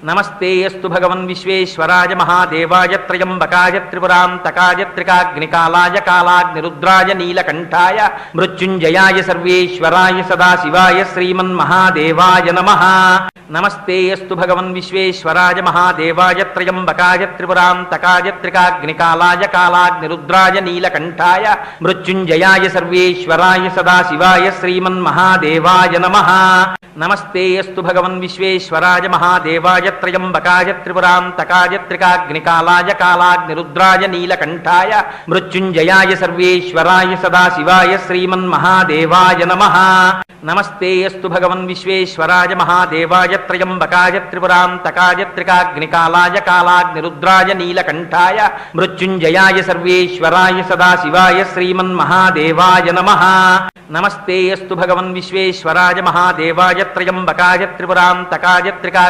నమస్తే అస్తు భగవన్ విశ్వేశ్వరాయ మహాదేవాయ త్రయంబకాయ త్రిపురాంతకాయ త్రికాగ్నికాలాయ కాలాగ్నిరుద్రాయ నీలకంఠాయ మృత్యుంజయాయ సర్వేశ్వరాయ సదాశివాయ శ్రీమన్మహాదేవాయ నమః. నమస్తే అస్తు భగవన్ విశ్వేశ్వరాయ మహాదేవాయ త్రయంబకాయ త్రిపురాంతకాయ త్రికాగ్నికాలాయ కాలాగ్నిరుద్రాయ నీలకంఠాయ మృత్యుంజయాయ సర్వేశ్వరాయ సదాశివాయ శ్రీమన్మహాదేవాయ నమః. నమస్తే అస్తు భగవన్ విశ్వేశ్వరాయ మహాదేవాయ త్రయంబకాయ త్రిపురాంతకాయ త్రికాగ్నికాలాయ కాలాగ్నిరుద్రాయ నీలకంఠాయ మృత్యుంజయాయ సర్వేశ్వరాయ సదాశివాయ శ్రీమన్మహాదేవాయ నమః. నమస్తే అస్తు భగవన్ విశ్వేశ్వరాయ మహాదేవాయ త్రయంబకాయ త్రిపురాంతకాయ త్రికాగ్నికాలాయ కాలాగ్నిరుద్రాయ నీలకంఠాయ మృత్యుంజయాయ సర్వేశ్వరాయ సదాశివాయ శ్రీమన్మహాదేవాయ నమః. నమస్తే అస్తు భగవన్ విశ్వేశ్వరాయ మహాదేవాయ త్రయంబకాయ త్రిపురాంతకాయ త్రికాగ్ని